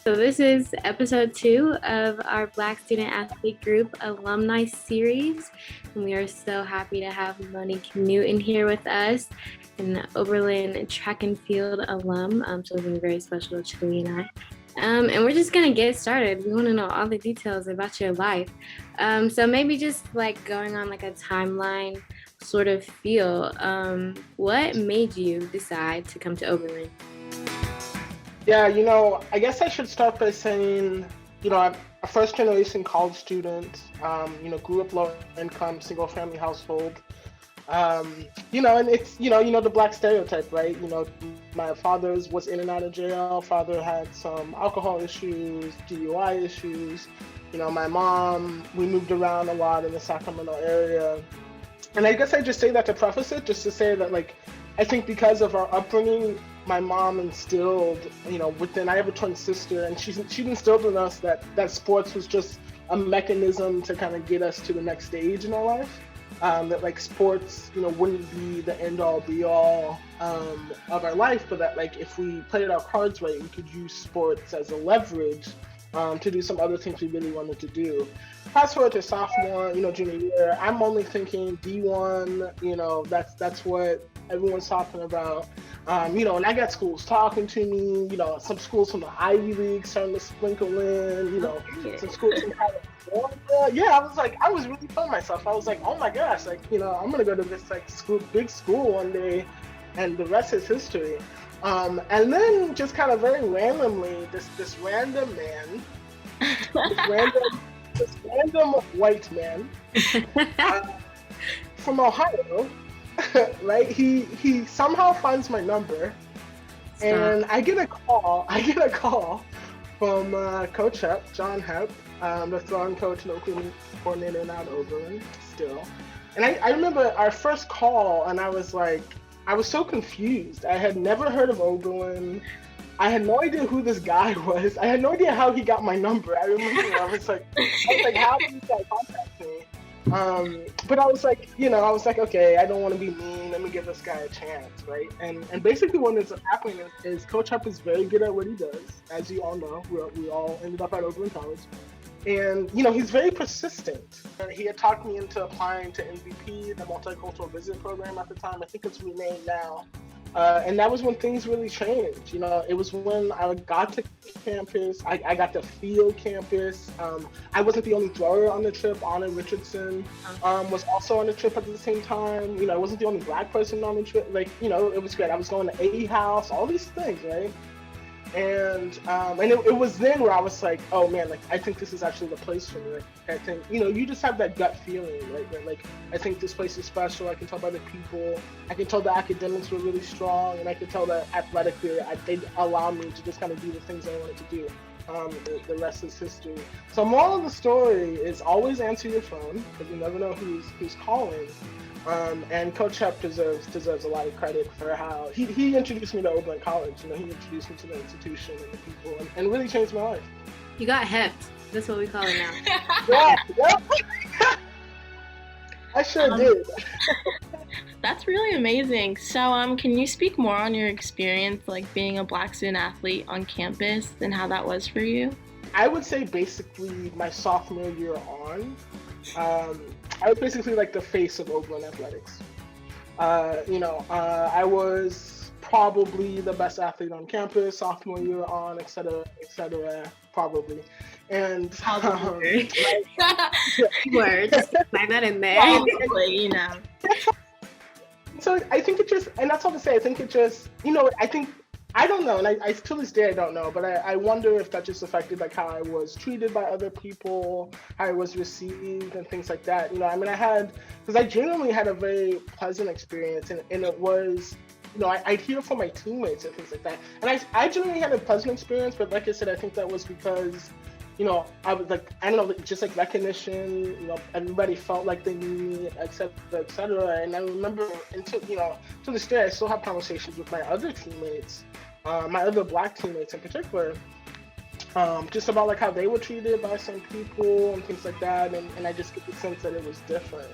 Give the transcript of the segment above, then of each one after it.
So this is episode 2 of our Black Student Athlete Group Alumni series. And we are so happy to have Monique Newton here with us, an Oberlin track and field alum. Something very special to Chewy and I. And we're just going to get started. We want to know all the details about your life. So maybe just like going on like a timeline sort of feel. What made you decide to come to Oberlin? Yeah, I guess I should start by saying, I'm a first generation college student, grew up low income, single family household. And it's, the Black stereotype, right? My father was in and out of jail. Father had some alcohol issues, DUI issues. My mom, we moved around a lot in the Sacramento area. And I guess I just say that to preface it, just to say that, I think because of our upbringing, my mom instilled, I have a twin sister, and she instilled in us that sports was just a mechanism to kind of get us to the next stage in our life. That sports, wouldn't be the end all be all of our life, but that if we played our cards right, we could use sports as a leverage to do some other things we really wanted to do. Fast forward to sophomore, junior year, I'm only thinking D1, that's what everyone's talking about. And I got schools talking to me, some schools from the Ivy League starting to sprinkle in, some schools from California. Yeah, I was really feeling myself. I was like, oh my gosh, I'm going to go to this big school one day, and the rest is history. And then just kind of very randomly, this random man, this random white man from Ohio, right? He somehow finds my number, and I get a call from Coach Hep, John Hep, the throwing coach and Oakland coordinator now at Oberlin still. And I remember our first call, and I was so confused. I had never heard of Oberlin. I had no idea who this guy was. I had no idea how he got my number. I remember I was like, how did this guy contact me? But I was like, okay, I don't want to be mean. Let me give this guy a chance, right? And basically what ends up happening is Coach Hep is very good at what he does. As you all know, we all ended up at Oberlin College. And, he's very persistent. He had talked me into applying to MVP, the Multicultural Visit Program at the time. I think it's renamed now. And that was when things really changed. It was when I got to campus, I got to feel campus. I wasn't the only thrower on the trip. Anna Richardson was also on the trip at the same time. I wasn't the only Black person on the trip. It was great. I was going to A House, all these things, right? And it was then where I was like, oh man, I think this is actually the place for me. I think, you just have that gut feeling, right? That, I think this place is special. I can tell by the people. I can tell the academics were really strong, and I can tell that athletically, they allow me to just kind of do the things I wanted to do. The rest is history. So moral of the story is always answer your phone, because you never know who's calling. And Coach Hep deserves a lot of credit for how he introduced me to Oberlin College. He introduced me to the institution and the people, and really changed my life. You got hepped. That's what we call it now. Yeah. I sure did. That's really amazing. So, can you speak more on your experience, being a Black student athlete on campus, and how that was for you? I would say basically my sophomore year on, I was basically the face of Oberlin athletics. I was probably the best athlete on campus, sophomore year on, et cetera, probably. And words, find that in there. Probably, So I think it just, and that's all to say, I think it just, I don't know, and I to this day I don't know, but I wonder if that just affected how I was treated by other people, how I was received, and things like that. Because I genuinely had a very pleasant experience, and it was, I'd hear from my teammates and things like that, and I genuinely had a pleasant experience. But like I said, I think that was because, I was I don't know, just recognition. Everybody felt like they knew me, et cetera. And I remember until, to this day, I still have conversations with my other teammates. My other Black teammates in particular, just about how they were treated by some people and things like that, and I just get the sense that it was different.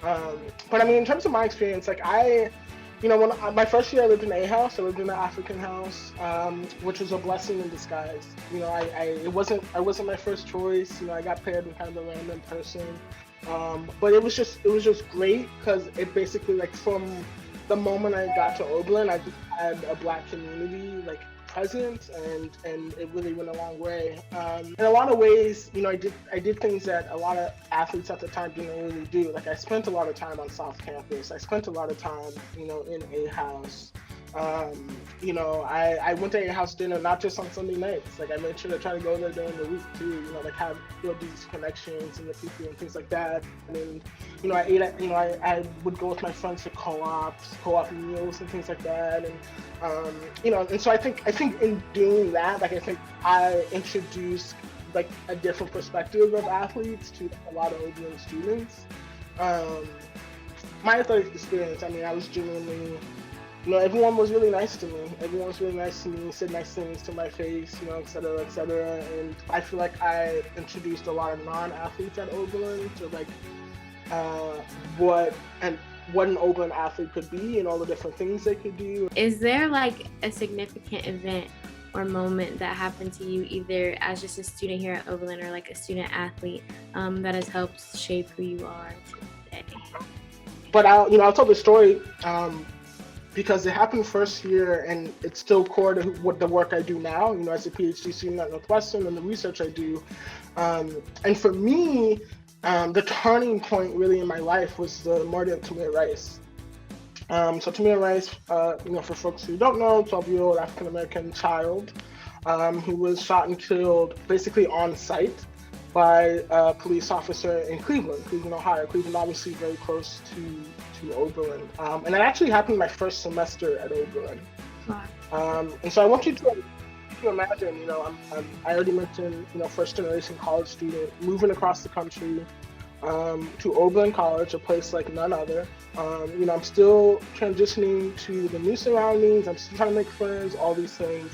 But in terms of my experience, My first year I lived in a house. I lived in an African house, which was a blessing in disguise. I wasn't my first choice. I got paired with kind of a random person, but it was just great because it basically, like, from the moment I got to Oberlin, I just had a Black community like present, and it really went a long way. In a lot of ways, I did things that a lot of athletes at the time didn't really do. Like, I spent a lot of time on South Campus. I spent a lot of time, in a house. I went to a house dinner not just on Sunday nights. Like, I made sure to try to go there during the week too. Like, have build these connections and the people and things like that. And then, I ate at, I would go with my friends to co-op meals and things like that. And so I think in doing that, like, I think I introduced like a different perspective of athletes to a lot of Oberlin students. My athletic experience, I was genuinely, everyone was really nice to me. Everyone was really nice to me, said nice things to my face, et cetera, et cetera. And I feel like I introduced a lot of non-athletes at Oberlin to like what an Oberlin athlete could be and all the different things they could do. Is there like a significant event or moment that happened to you, either as just a student here at Oberlin or like a student athlete, that has helped shape who you are today? But I'll tell the story because it happened first year, and it's still core to what the work I do now. As a PhD student at Northwestern and the research I do. And for me, the turning point really in my life was the murder of Tamir Rice. So Tamir Rice, for folks who don't know, 12-year-old African-American child who was shot and killed basically on site by a police officer in Cleveland, Ohio. Cleveland, obviously very close to Oberlin. And it actually happened my first semester at Oberlin. Wow. And so I want you to imagine, I already mentioned, first generation college student moving across the country to Oberlin College, a place like none other. I'm still transitioning to the new surroundings. I'm still trying to make friends, all these things.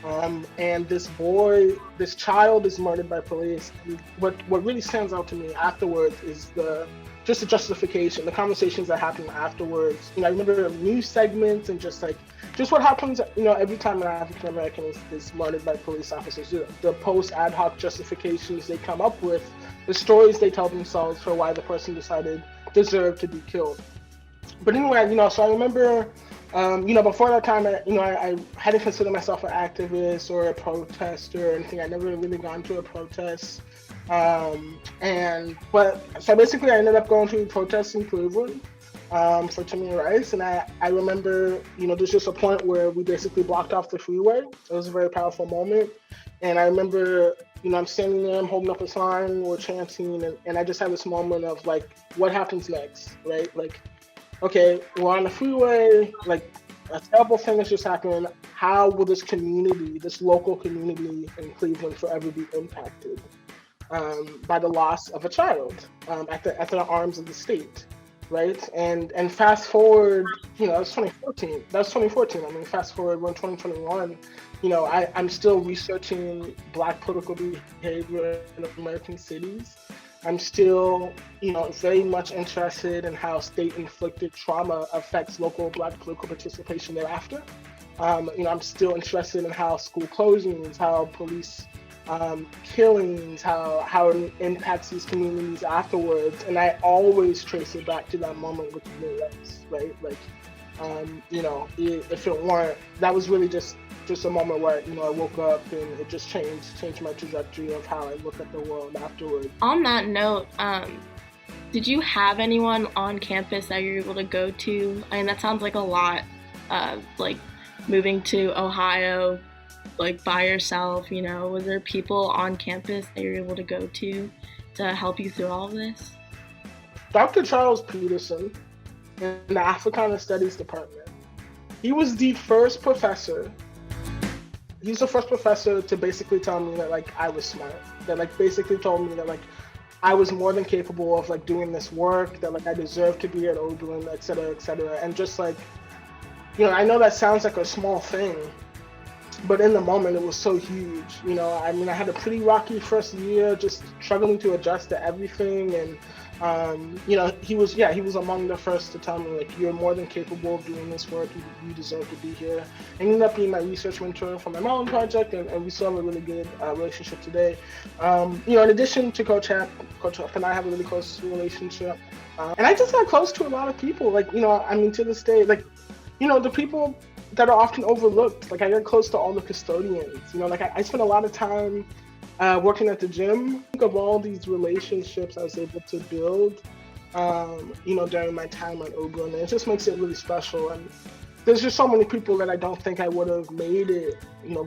And this child is murdered by police. And what really stands out to me afterwards is the justification, the conversations that happen afterwards. I remember news segments and just what happens, every time an African American is murdered by police officers, the post ad hoc justifications they come up with, the stories they tell themselves for why the person deserved to be killed. But anyway, so I remember, before that time, I hadn't considered myself an activist or a protester or anything. I never really gone to a protest. So basically I ended up going to protests in Cleveland for Tamir Rice, and I remember, there's just a point where we basically blocked off the freeway. It was a very powerful moment, and I remember, I'm standing there, I'm holding up a sign, we're chanting, and I just had this moment of like, what happens next, right? Like, okay, we're on the freeway, like a terrible thing has just happened. How will this local community in Cleveland forever be impacted by the loss of a child at the arms of the state, right? And fast forward, that was 2014. I mean, fast forward, we're in 2021. I'm still researching Black political behavior in American cities. I'm still, very much interested in how state-inflicted trauma affects local Black political participation thereafter. I'm still interested in how school closings, how police killings, how it impacts these communities afterwards. And I always trace it back to that moment with the Rice, right? Like, if it weren't, that was really just a moment where, I woke up and it just changed my trajectory of how I look at the world afterwards. On that note, did you have anyone on campus that you were able to go to? I mean, that sounds like a lot, like moving to Ohio, like by yourself, was there people on campus that you were able to go to help you through all of this? Dr. Charles Peterson in the Africana Studies Department. He was the first professor. He's the first professor to basically tell me that like I was smart. That like basically told me that like I was more than capable of like doing this work, that like I deserved to be at Oberlin, et cetera, et cetera. And just like, I know that sounds like a small thing, but in the moment it was so huge. I had a pretty rocky first year, just struggling to adjust to everything. And he was among the first to tell me, like, you're more than capable of doing this work. You deserve to be here. He ended up being my research mentor for my mountain project, and we still have a really good relationship today. In addition to Coach Hep and I have a really close relationship. And I just got close to a lot of people, like, to this day, like, the people that are often overlooked. Like, I got close to all the custodians, I spent a lot of time working at the gym. Think of all these relationships I was able to build, during my time at Oberlin. And it just makes it really special. And there's just so many people that I don't think I would have made it,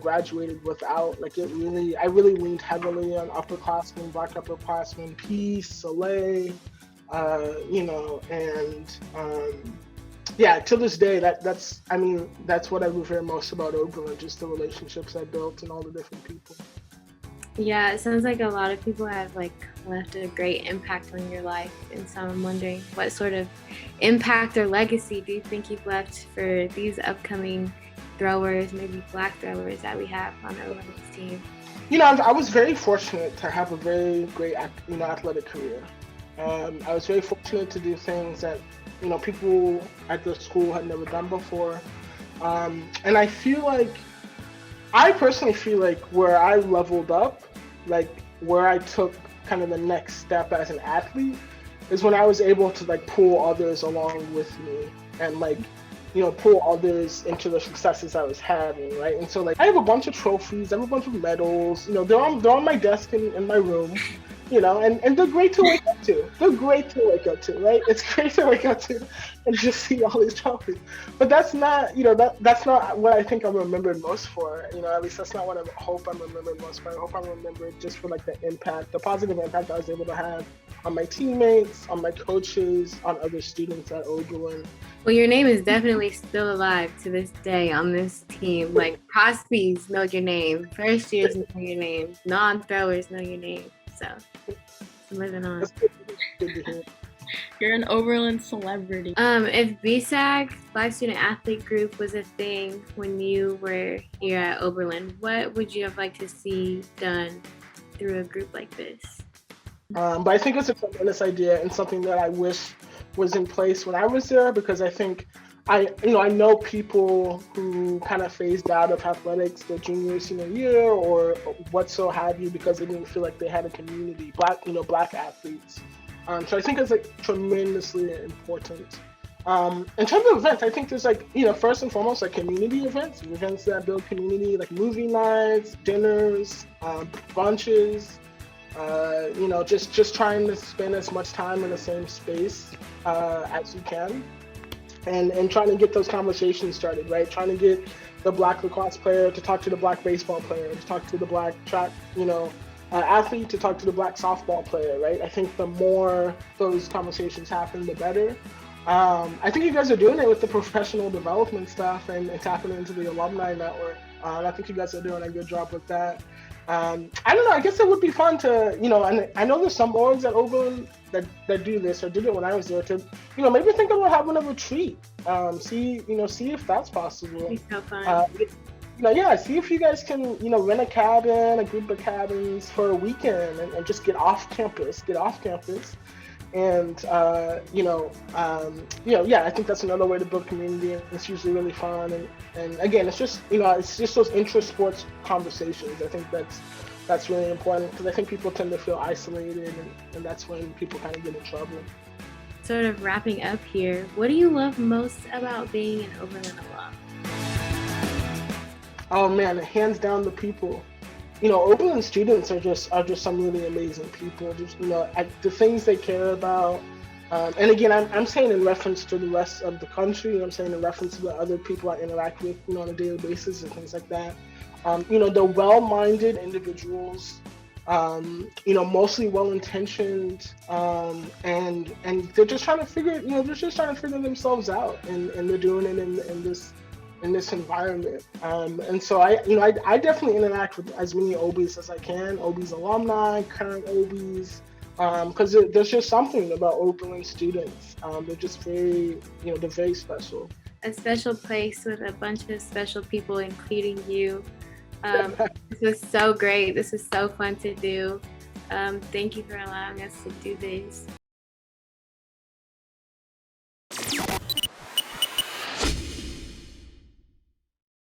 graduated without. Like, I really leaned heavily on upperclassmen, Black upperclassmen, Peace, Soleil, to this day, that's what I revere most about Oberlin, just the relationships I built and all the different people. Yeah, it sounds like a lot of people have left a great impact on your life, and so I'm wondering what sort of impact or legacy do you think you've left for these upcoming throwers, maybe Black throwers that we have on Oberlin's team? I was very fortunate to have a very great athletic career. I was very fortunate to do things that people at the school had never done before, and I personally feel like where I leveled up, like where I took kind of the next step as an athlete, is when I was able to pull others along with me and pull others into the successes I was having, right? And so I have a bunch of trophies, I have a bunch of medals, they're on my desk in my room, and they're great to wake up to. Right? It's great to wake up to and just see all these trophies. But that's not, that's not what I think I'm remembered most for. At least that's not what I hope I'm remembered most for. I hope I'm remembered just for the positive impact I was able to have on my teammates, on my coaches, on other students at Oberlin. Well, your name is definitely still alive to this day on this team. Prospies know your name, first years know your name, non-throwers know your name. So, moving on. You're an Oberlin celebrity. If BSAG, Black Student Athlete Group, was a thing when you were here at Oberlin, what would you have liked to see done through a group like this? But I think it's a tremendous idea and something that I wish was in place when I was there, because I think I know people who kind of phased out of athletics their junior or senior year or what so have you, because they didn't feel like they had a community, Black athletes. So I think it's tremendously important. In terms of events, I think there's first and foremost community events that build community, like movie nights, dinners, brunches. Just trying to spend as much time in the same space as you can. And trying to get those conversations started, right? Trying to get the Black lacrosse player to talk to the Black baseball player, to talk to the Black track, athlete to talk to the Black softball player, right? I think the more those conversations happen, the better. I think you guys are doing it with the professional development stuff and tapping into the alumni network. I think you guys are doing a good job with that. I don't know, I guess it would be fun to, and I know there's some orgs at Oberlin that do this or did it when I was there, to, maybe think about having a retreat. See if that's possible. It's so fun. See if you guys can, rent a cabin, a group of cabins for a weekend and just get off campus. And, I think that's another way to build community, and it's usually really fun. And again, it's just those intra-sports conversations. I think that's really important, because I think people tend to feel isolated, and that's when people kind of get in trouble. Sort of wrapping up here, what do you love most about being an Oberlin alum? Oh man, hands down the people. Oberlin students are just some really amazing people. Just the things they care about. And again, I'm saying in reference to the rest of the country. I'm saying in reference to the other people I interact with, on a daily basis and things like that. They're well-minded individuals. Mostly well-intentioned, and they're just trying to figure themselves out, and they're doing it in this environment. And so I definitely interact with as many OBs as I can, OBs alumni, current OBs, because there's just something about Oberlin students. They're just very, they're very special. A special place with a bunch of special people, including you. This was so great. This is so fun to do. Thank you for allowing us to do this.